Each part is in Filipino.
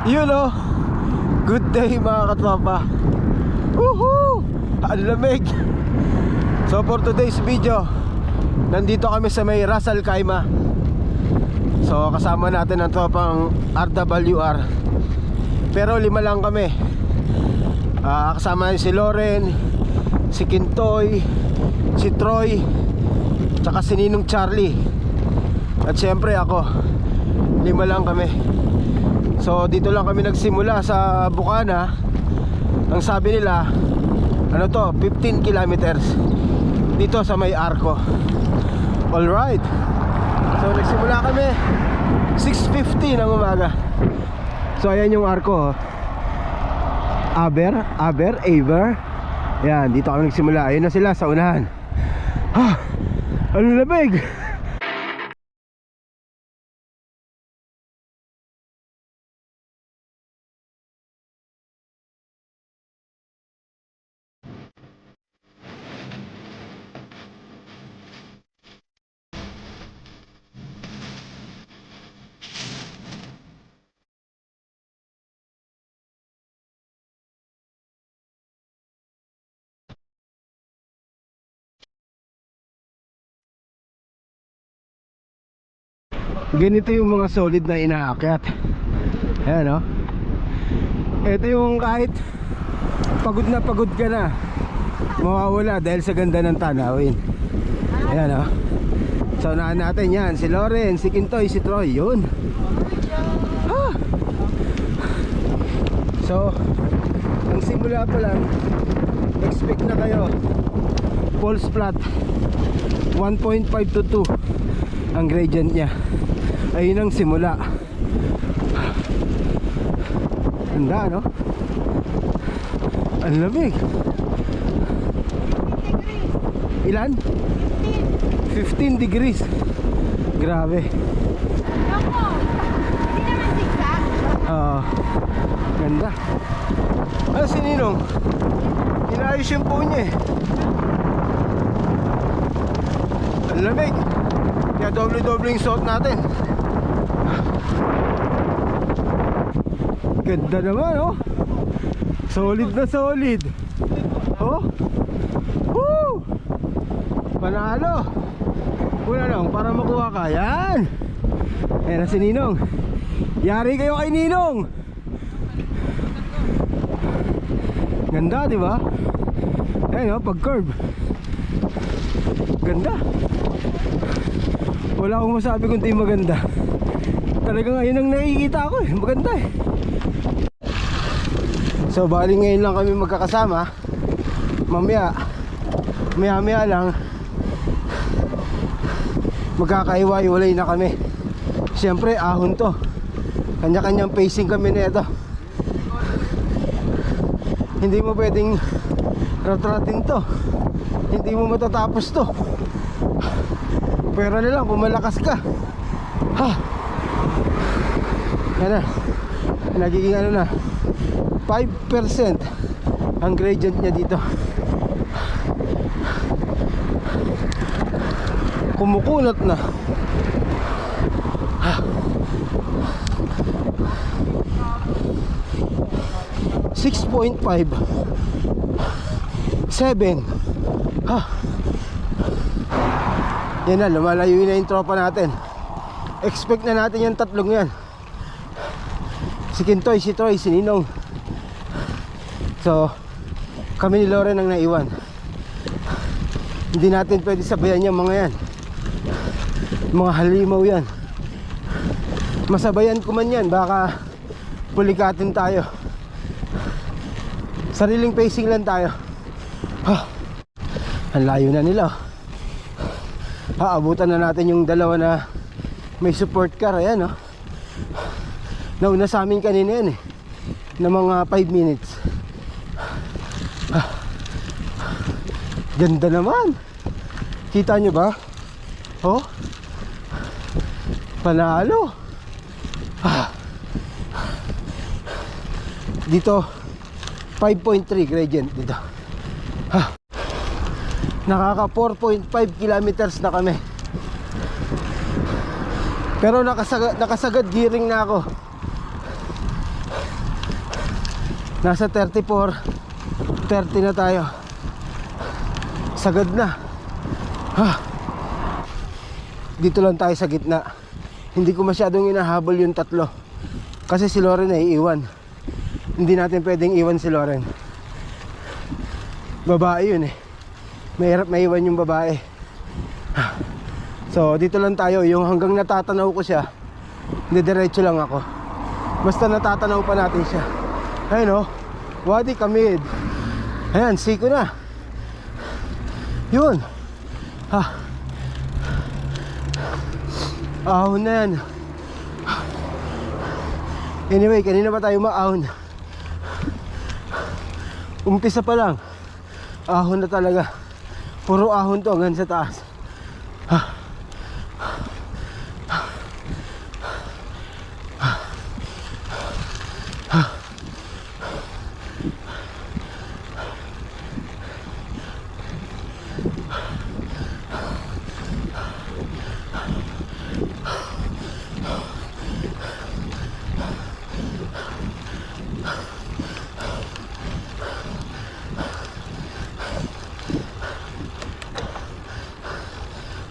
Yun oh. Good day mga katropa. Woohoo! Ang lamig. So for today's video, nandito kami sa may Ras Al Khaimah. So kasama natin ang tropang RWR. Pero 5 lang kami. Kasama si Loren, si Kintoy, si Troy, tsaka si Ninong Charlie. At syempre ako. 5 lang kami. So dito lang kami nagsimula sa Bukana. Ang sabi nila, ano to, 15 kilometers dito sa may Arco. Alright. So nagsimula kami 6:50 ng umaga. So ayan yung Arco. Aber. Ayan, dito kami nagsimula. Ayun na sila sa unahan. Ang lamig. Ganito yung mga solid na inaakyat. Ayan o. Ito yung kahit pagod ka na, mawawala dahil sa ganda ng tanawin. Ayan o. So unahan natin yan, si Loren, si Kintoy, si Troy. Yun. So ang simula pa lang, expect na kayo pulse flat 1.5 to 2 ang gradient nya. Ayun ang simula. Ganda no? Ang lamig. Ilan? 15 degrees. Grabe. Ganda. Ano si Ninong? Inayos yung po niya eh. Ang lamig. Kaya doble-doble yung suot natin. Ganda naman oh. Solid na solid. Oh. Woo! Panalo. Una lang para makuha ka. Yan. Ayan na si Ninong. Yari kayo kay Ninong. Ganda diba? Ayan oh, pag curve. Ganda. Wala akong masabi kundi maganda. Talaga ngayon ang nakikita ko eh. Maganda eh. So bali ngayon lang kami magkakasama. Maya lang magkakaiwa-iwalay na kami. Siyempre ahon to. Kanya-kanyang pacing kami nito. Hindi mo pwedeng ratratin to. Hindi mo matatapos to. Pero na lang kung malakas ka. Yan na. Nagiging ano na, 5% ang gradient nya dito. Kumukunat na. $6.5 7. Yan na, lumalayo na yung tropa natin. Expect na natin yung tatlong yan. Si Kintoy, si Troy, si Ninong. So kami ni Loren ang naiwan. Hindi natin pwede sabayan yung mga yan. Mga halimaw yan. Masabayan ko man yan, baka pulikatin tayo. Sariling pacing lang tayo. Ang layo na nila. Abutan na natin yung dalawa na may support car. Ayan oh. Nauna sa amin kanina yan eh, na mga 5 minutes. Ganda naman. Kita nyo ba? Oh, panalo. Dito 5.3 gradient dito. Nakaka 4.5 kilometers na kami. Pero nakasagad gearing na ako. Nasa 34, 30 na tayo. Sagad na. Dito lang tayo sa gitna. Hindi ko masyadong inahabol yung tatlo kasi si Loren ay iwan. Hindi natin pwedeng iwan si Loren. Babae yun eh. Mahirap maiwan yung babae. So dito lang tayo. Yung hanggang natatanaw ko siya, didiretso lang ako. Basta natatanaw pa natin siya. Ayun o, Wadi Kamid. Ayan, siko na. Yun. Ahon na yan. Anyway, kanina pa tayo maahon. Umpisa pa lang, ahon na talaga. Puro ahon to hanggang sa taas.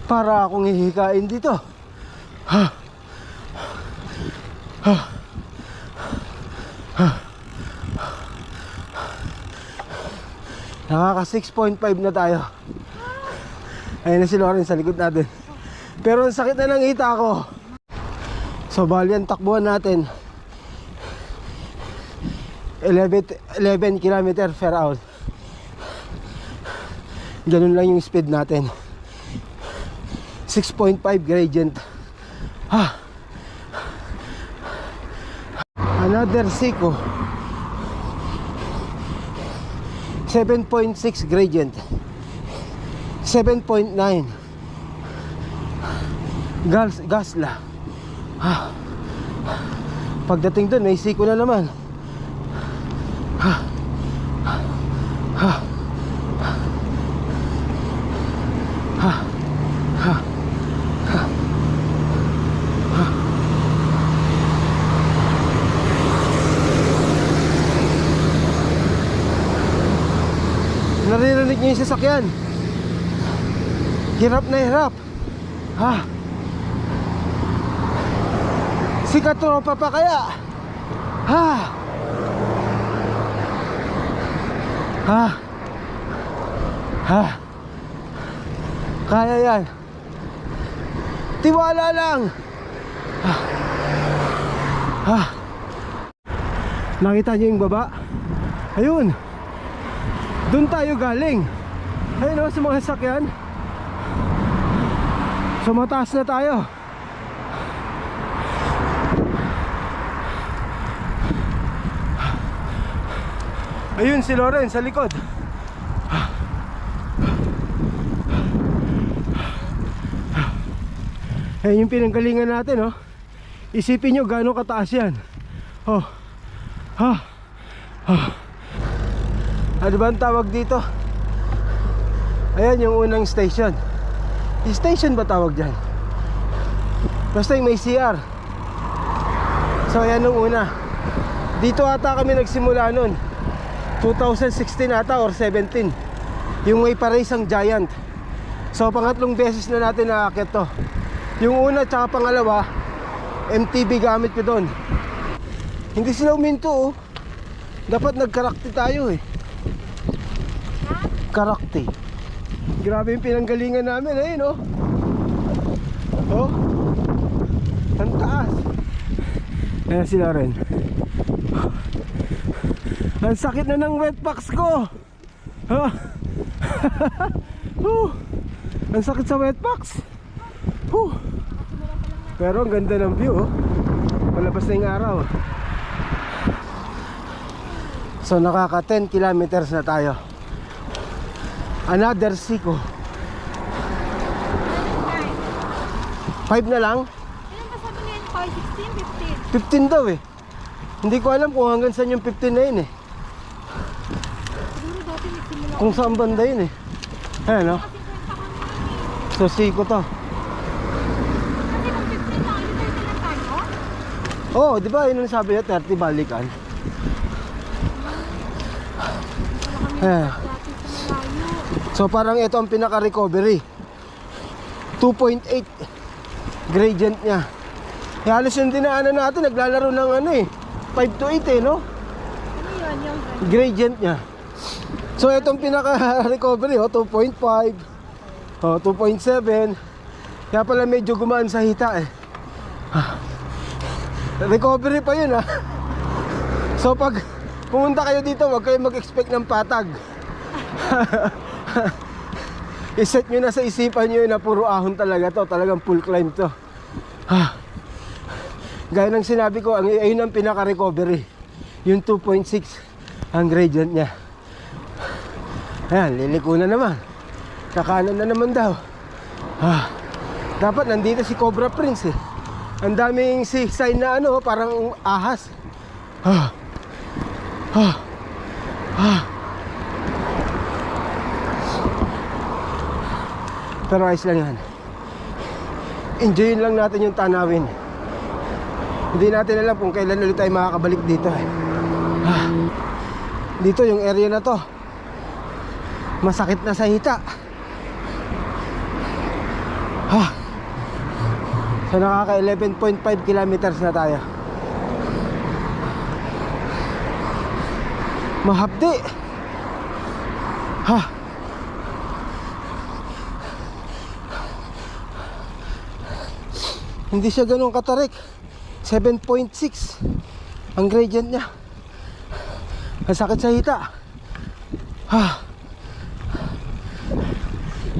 Para akong hihikain dito. Nakaka 6.5 na tayo. Ayun na si Loren sa likod natin. Pero ang sakit na ng hita ko. So bali ang takbuhan natin 11 km per hour. Ganun lang yung speed natin. 6.5 gradient. Another siko. 7.6 gradient. 7.9 Gasla. Pagdating doon may siko na naman. Naririnig niyo yung sasakyan. Hirap na hirap. Si katropa pa kaya. Kaya yan. Tiwala lang. Nakita niyo yung baba? Ayun. Doon tayo galing. Ayun o, sa mga sasakyan. So mataas na tayo. Ayun si Loren sa likod. Ayun yung pinanggalingan natin, oh. Isipin nyo gaano kataas yan. Ano ba ang tawag dito? Ayan yung unang station. Station ba tawag dyan? Basta yung may CR. So ayan nung una. Dito ata kami nagsimula nun 2016 ata or 17. Yung may paraisang giant. So pangatlong beses na natin naakit to. Yung una tsaka pangalawa MTB gamit ko doon. Hindi sila uminto, oh. Dapat nagkarakti tayo eh. Karakti. Grabe yung pinanggalingan namin, ayun, oh. Ang taas. Ayan si Loren. Ang sakit na ng wet packs ko. Ang sakit sa wet packs. Pero ang ganda ng view, oh. Palabas na yung araw. So nakaka 10 kilometers na tayo. Another siko. 5 na lang? Ilan ba sabi ngayon? 16, 15? 15 daw eh. Hindi ko alam kung hanggang saan yung 15 na yun eh. Siguro dati nagsimula. Kung saan banda yun eh. Ayan, no? So siko to. Kasi kung 15 lang, 30 lang tayo? Oh, di ba yun ang sabi niya, 30 balikan. Eh. Dati sa malayo. So parang ito ang pinaka-recovery. 2.8 gradient niya. Eh, halos yung dinaanan natin, naglalaro ng ano eh, 5 to 8 eh, no? Ano yun? Yung Gradient niya. So itong pinaka-recovery, 2.5, 2.7. Kaya pala medyo gumaan sa hita eh. Recovery pa yun ah. So pag pumunta kayo dito, huwag kayo mag-expect ng patag. I-set nyo na sa isipan nyo na puro ahon talaga to. Talagang full climb to. Gaya ng sinabi ko, ayun ang pinaka-recovery. Yung 2.6 ang gradient niya. Ayan, liliko na naman. Kakanan na naman daw. Dapat nandito si Cobra Prince eh. Ang daming sign na ano, parang ahas. Pero ayos lang yan. Enjoyin lang natin yung tanawin. Hindi natin alam kung kailan ulit tayo makakabalik dito eh. Dito yung area na to, masakit na sa hita. So nakaka 11.5 kilometers na tayo. Mahapdi. Hindi siya ganun katarik. 7.6 ang gradient niya. Ang sakit sa hita.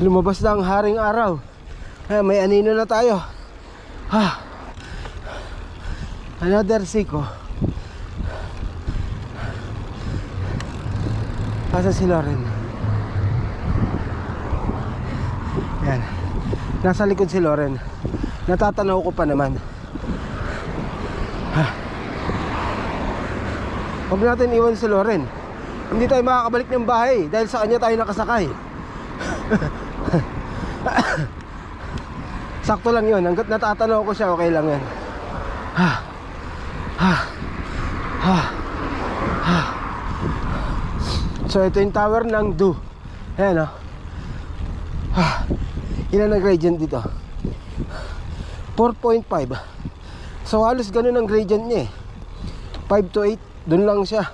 Lumabas na ang haring araw. May anino na tayo. Another siko. Asa si Loren? Yan. Nasa likod si Loren. Natatanaw ko pa naman. Huwag natin iwan si Loren. Hindi tayo makakabalik ng bahay dahil sa kanya tayo nakasakay. Sakto lang yun. Hanggat natatanaw ko siya, okay lang yan. So ito yung tower ng Do. Ayan o. Ilan ang gradient dito? 4.5. So halos ganun ang gradient niya eh. 5 to 8. Doon lang siya.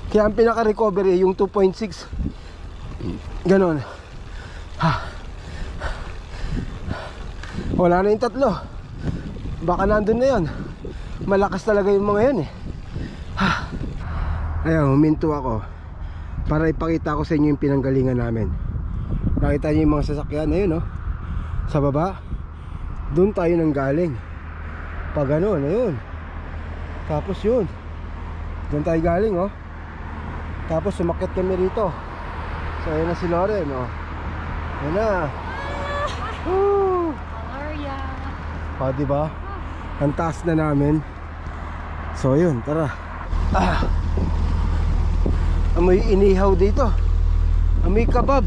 Kaya ang pinaka-recovery yung 2.6. Ganon. Wala na yung tatlo. Baka nandun na yun. Malakas talaga yung mga yun eh. Ayan, huminto ako para ipakita ko sa inyo yung pinanggalingan namin. Nakita niyo yung mga sasakyan na yun, no? Sa baba. Doon tayo nang galing. Pag ganon, ayun. Tapos yun, doon tayo galing, oh. Tapos sumakit kami rito. So ayun na si Loren, oh. Ayun na. area. Diba? Ang taas na namin. So yun, tara. Amoy inihaw dito. Amoy kabab.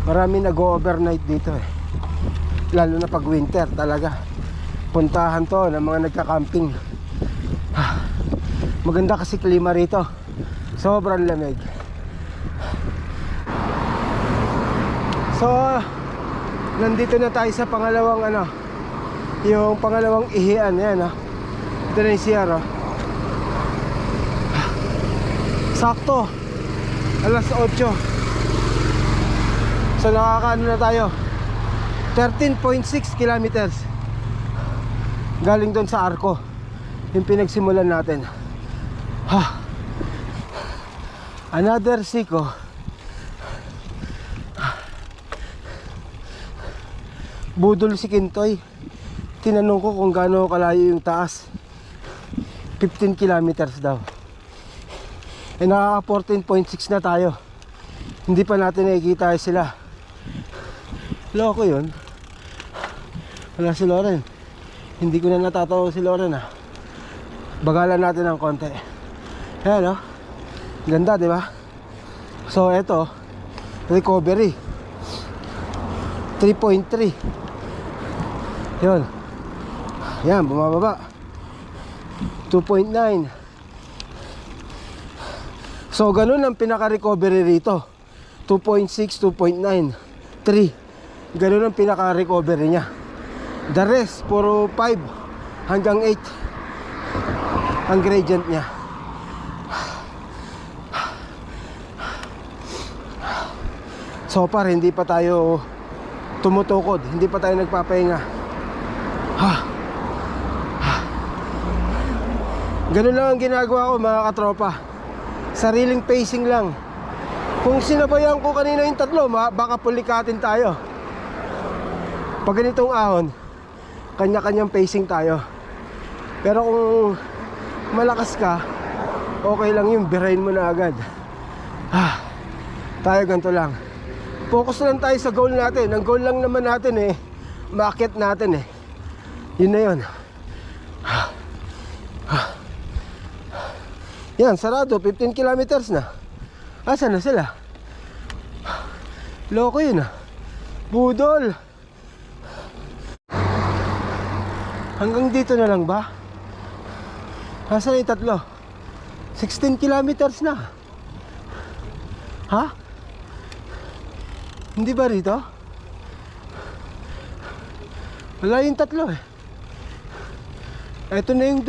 Marami nag-overnight dito eh. Lalo na pag winter talaga. Puntahan to ng mga nagka-camping. Maganda kasi klima rito. Sobrang lamig. So nandito na tayo sa pangalawang ano, yung pangalawang ihian. Yan oh. Ito na yung CR oh. Sakto alas 8. So nakakaano na tayo, 13.6 kilometers galing doon sa Arco, yung pinagsimulan natin. Another siko. Budol si Kintoy. Tinanong ko kung gaano kalayo yung taas. 15 kilometers daw. Eh nakaka 14.6 na tayo. Hindi pa natin nakikita sila. Loko yun. Wala si Loren. Hindi ko na natatawa si Loren ah. Bagalan natin ng konti. Ayan oh. Ganda, di ba? So eto, recovery 3.3. Yun. Yan, bumababa 2.9. So ganun ang pinaka-recovery rito. 2.6, 2.9, 3. Ganun ang pinaka-recovery niya. The rest, puro 5 hanggang 8 ang gradient niya. So far, hindi pa tayo tumutukod, hindi pa tayo nagpapahinga. Ganun lang ang ginagawa ko, mga katropa. Sariling pacing lang. Kung sinabayan ko kanina yung 3, baka pulikatin tayo. Pag ganitong ahon, kanya-kanyang pacing tayo. Pero kung malakas ka, okay lang yun, birahin mo na agad. Tayo ganito lang. Focus lang tayo sa goal natin. Ang goal lang naman natin maakyat natin Yun na yun. Yan, sarado, 15 kilometers na. Asan na sila? Loko yun Budol. Hanggang dito na lang ba? Asan yung 3? 16 kilometers na. Ha? Hindi ba rito? Wala yung 3 Ito na yung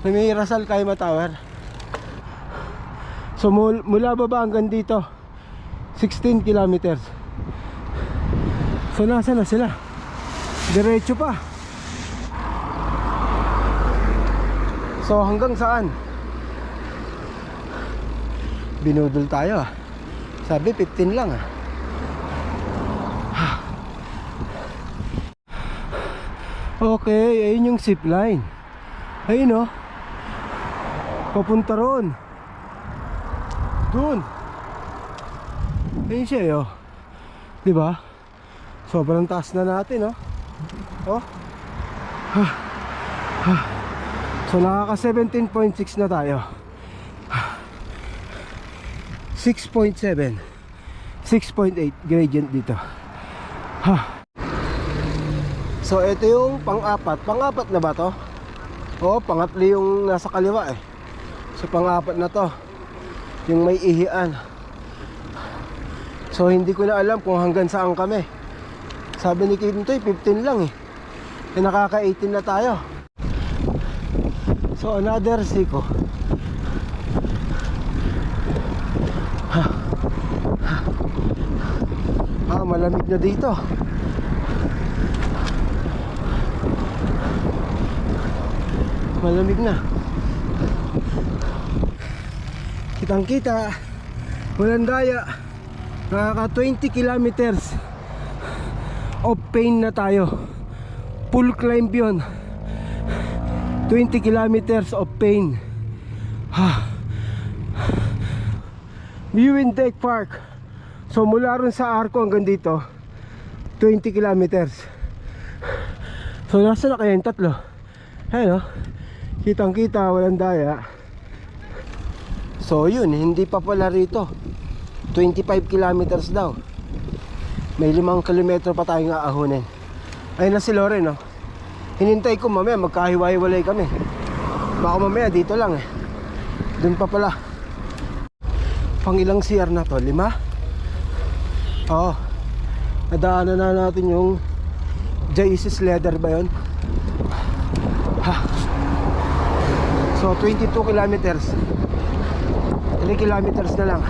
na may Rasal Kaima Tower. So mula baba hanggang dito 16 kilometers. So nasa na sila? Diretso pa. So hanggang saan? Binudol tayo Sabi 15 lang Okay, ayun yung zipline. Ayun papunta ron. Doon. Ayun siya diba? Sobrang taas na natin So nakaka 17.6 na tayo. 6.7 6.8 gradient dito. So ito yung pang-apat na ba to? Oo, pangatlo yung nasa kaliwa So pang-apat na to, yung may ihian. So hindi ko na alam kung hanggang saan kami. Sabi ni Kintoy 15 lang nakaka 18 na tayo. So another siko. Malamig na dito. Malamig na. Kitang kita, walang daya. Nakaka 20 kilometers of pain na tayo. Full climb yun. 20 kilometers of pain. Viewing Deck Park. So mula ron sa Arco hanggang dito 20 kilometers. So nasa na kaya yung 3? Ayun kitang kita, walang daya. So yun, hindi pa pala rito 25 kilometers daw. May 5 kilometro pa tayong aahunin. Ayun na si Loren Hinintay ko mamaya magkahiwa-hiwalay kami. Baka mamaya dito lang Doon pa pala. Pang ilang CR na to? 5? Oo. Nadaanan na natin yung Jaisis Leather ba yun? So 22 kilometers. 3 kilometers na lang.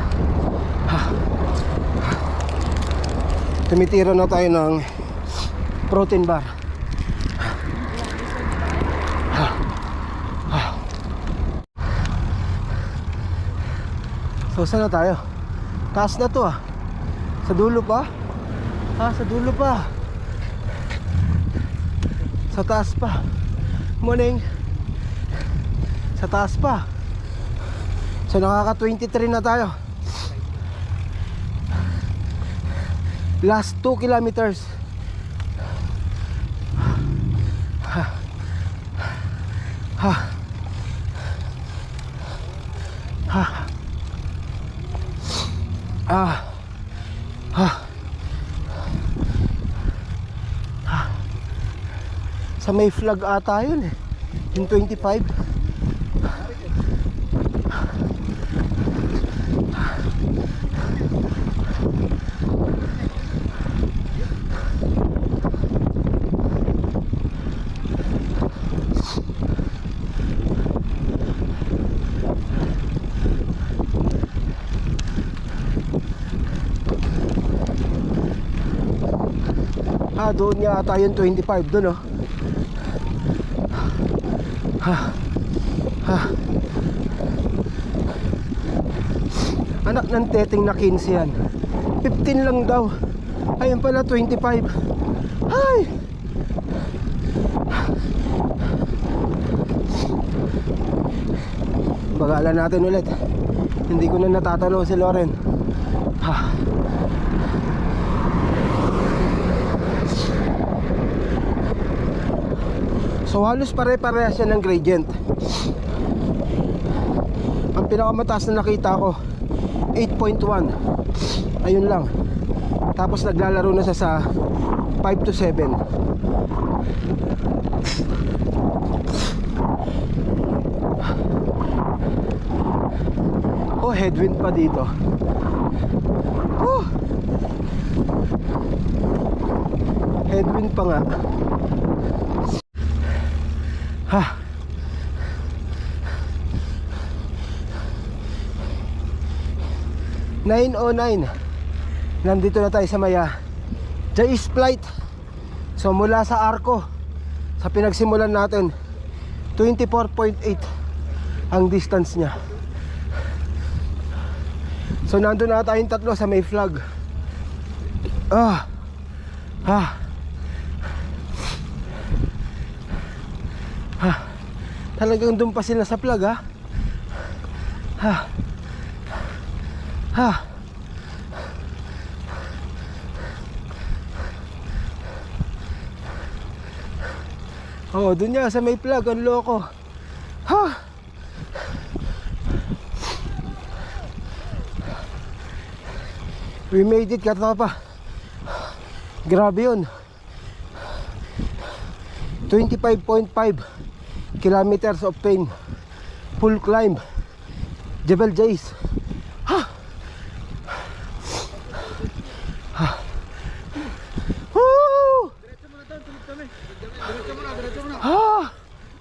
Tumitira na tayo ng protein bar. So saan na tayo? Taas na to Sa dulo pa? Sa dulo pa. Sa taas pa. Morning. Sa taas pa. So nakaka 23 na tayo. Last 2 kilometers. Sa may flag ata yun yung 25. Doon nga ata yung 25 doon, oh. Anak ng teteng na 15 yan. 15 lang daw. Ayun pala 25. Ay! Bagalan natin ulit. Hindi ko na natatanong si Loren. So halos pare-parehas yan ng gradient. Ang pinakamataas na nakita ko 8.1. Ayun lang. Tapos naglalaro na siya sa 5 to 7. Oh, headwind pa dito. Oh, headwind pa nga. 9:09. Nandito na tayo sa Maya Jais Flight. So mula sa Arco, sa pinagsimulan natin, 24.8 ang distance niya. So nandun na tayong tatlo sa may flag. Talagang doon pa sila sa flag, Oh, doon niya sa may flag, ang loko. We made it, katapa. Grabe yun. 25.5 kilometers of pain. Full climb Jebel Jais.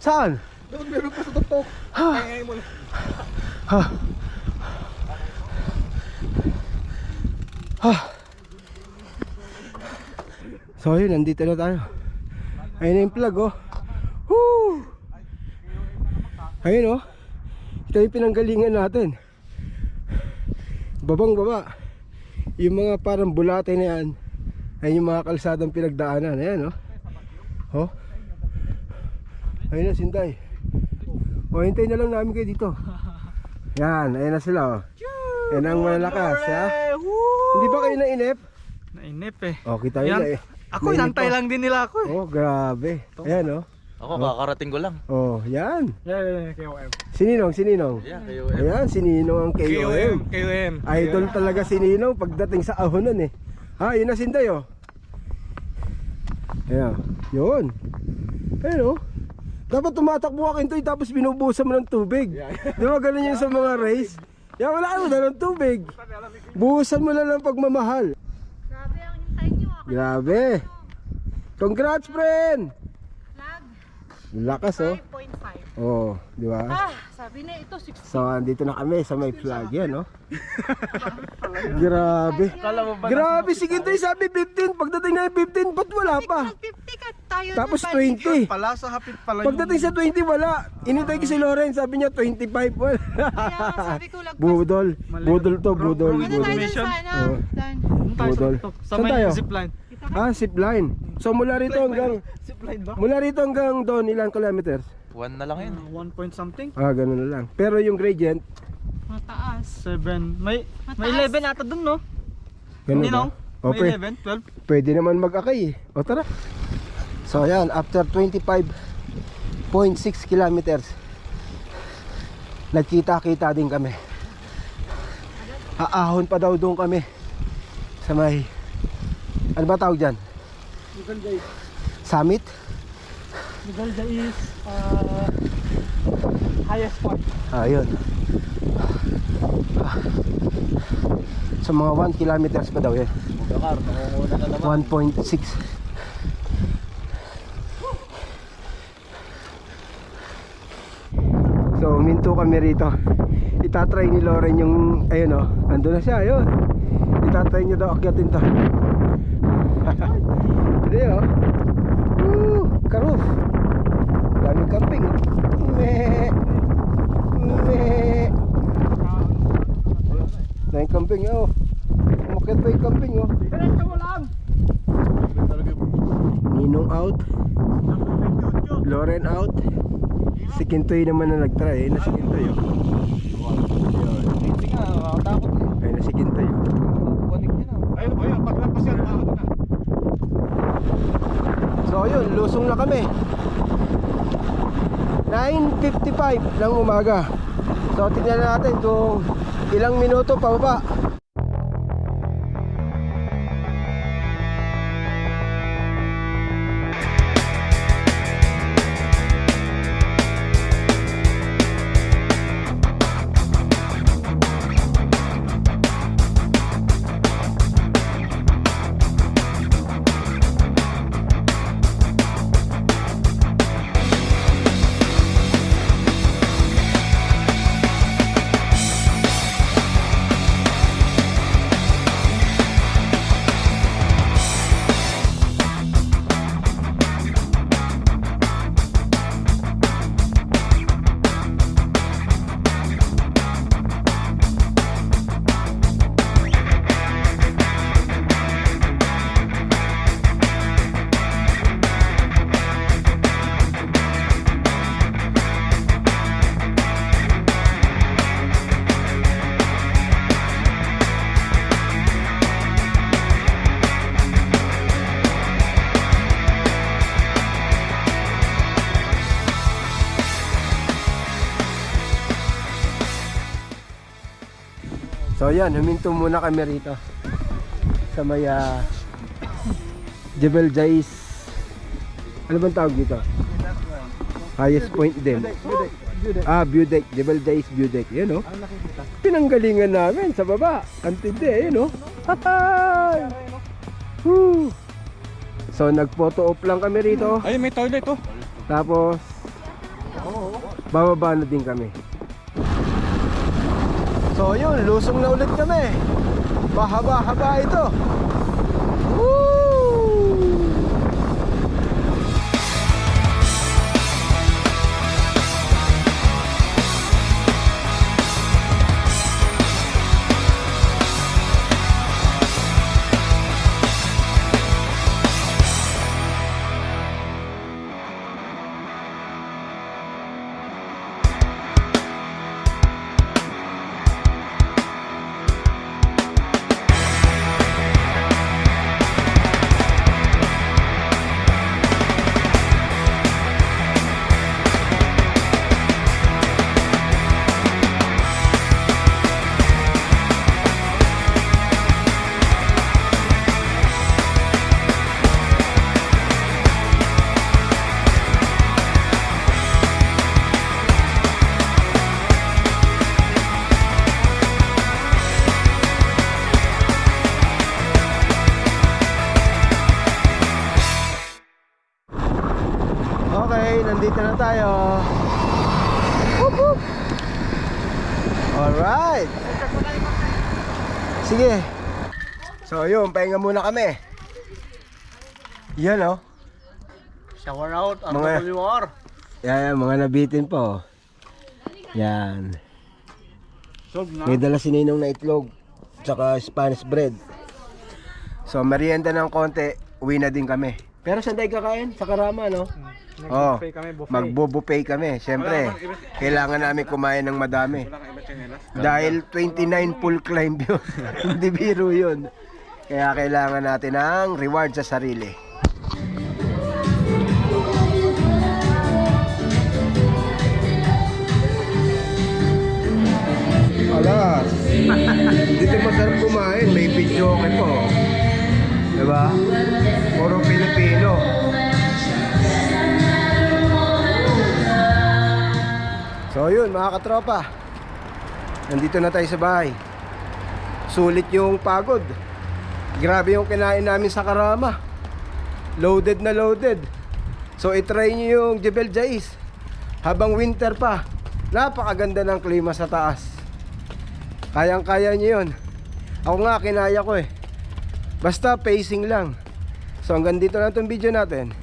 Saan? Doon meron pa sa tuktok. Kaya mo lang. So yun, nandito na tayo. Ayun na yung plug, oh. Woo! Ayun, oh. Ito yung pinanggalingan natin. Babang baba. Yung mga parang bulate na yan, ayun yung mga kalsadang pinagdaanan. Ayan, oh. Oh. Ayun na, Sinday. O, hintayin na lang namin kayo dito. Yan, ayun na sila, oh. Yan ang malakas, ha. Hindi ba kayo nainip? Nainip eh. O, kita nyo na eh. Ako, inantay lang din nila ako eh. Oh, grabe. Ayan, oh. Ako, kakarating ko lang. Oh, yan. Yeah, KOM. Sininong? Yeah, KOM. Ayan, Sininong ang KOM. KOM. Idol talaga si Ninong pagdating sa ahonan eh. Yun na Sinday, oh. Ayan, yun. Ayun, oh. Dapat tumatakbo ka Kintoy tapos binubusan mo ng tubig. Di ba ganun yun sa mga race? Yan, wala ka na ng tubig. Buhusan mo lang ng pagmamahal. Grabe ang hintay niyo. Grabe. Congrats, friend. Flag Lakas, oh. 5.5. Oh, di ba? Sabi na ito 60. So, andito na kami sa may flag yan, no? Grabe. Grabe, si Kintoy sabi 15. Pagdating na yung 15, ba't wala pa? 50 ka tayo. Tapos 20. Pala sa hapit pala Pagdating sa 20, wala. Inintay ko si Loren, sabi niya 25. Wala. Kaya sabi ko lagpas. Budol. Budol to, budol. Ano tayo Budol. dun sa ano? Oh. Dan. Budol. Sa Saan may tayo? zipline. Zipline. So mula rito hanggang doon, ilang kilometers? 1 na lang yun. 1 point something. Ganun na lang. Pero yung gradient, Mataas. 7. May Mataas. 11 ata dun, no? ganun Hindi, ba? no? May 11, 12. Pwede naman mag-akay eh. O tara. So ayan, after 25.6 kilometers, nagkita-kita din kami. Aahon pa daw doon kami sa may, ano ba tawag dyan? Summit? Migalda is highest point. Ayun. So mga 1 kilometers pa daw yan. Dakar, nakunguna na naman. 1.6. So minto kami rito. Itatry ni Loren yung, ayun, oh, ando na siya, ayun. Itatry niya daw akyatin to. Hindi oh. Karuf. Daming camping. Meh. Meh. Daming camping oh. Umakit pa yung camping oh. Ninong out. Loren out. Si Kintoy naman na nag-try. Na si Kintoy oh. Hindi nga, nakakatakot eh. Ayun na si Kintoy oh. Kunik yun ah. Ayun, ayun, paglampas yan, makakot na. So yun, lusong na kami. 9:55 ng umaga. So tingnan natin kung ilang minuto pa baba. So yan, huminto muna kami rito sa may Jebel Jais. Ano bang tawag dito? Highest point din. View deck. Jebel Jais view deck. Yan o. Pinanggalingan namin sa baba. Antindi, yan o. So nag-photo op lang kami rito. Ayun, may toilet oh. Tapos bababa na din kami. So yun, lusong na ulit kami. Mahaba-haba ito. Woo! Okay, nandito na tayo. Whoop, whoop. Alright. Sige. So yun, pahinga muna kami. Yan oh. Shower out, Mga- RWR. Yan, mga nabitin po. Yan. May dala si Ninong na itlog. Tsaka Spanish bread. So merienda ng konti, uwi na din kami. Pero saan tayo kakain? Sa Karama, no? Oh, Nag-buffet kami, buffet. magbo-buffet kami. Siyempre, kailangan namin kumain ng madami. Wala kang iba tsinelas. Dahil 29 full climb yun. Hindi biro yun. Kaya kailangan natin ng reward sa sarili. Alas, dito masarap kumain. May video okay po. Diba? Puro Pilipino. So yun mga katropa, nandito na tayo sa bahay. Sulit yung pagod. Grabe yung kinain namin sa Karama. Loaded na loaded. So itry nyo yung Jebel Jais. Habang winter pa, napakaganda ng klima sa taas. Kayang kaya nyo yun. Ako nga kinaya ko eh. Basta pacing lang. So hanggang dito lang itong video natin.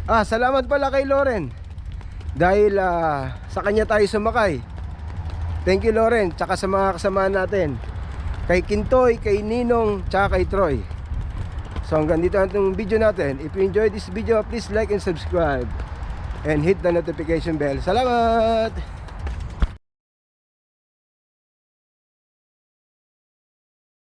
Salamat pala kay Loren. Dahil sa kanya tayo sumakay. Thank you Loren. Tsaka sa mga kasama natin. Kay Kintoy, kay Ninong, tsaka kay Troy. So hanggang dito lang itong video natin. If you enjoyed this video, please like and subscribe. And hit the notification bell. Salamat!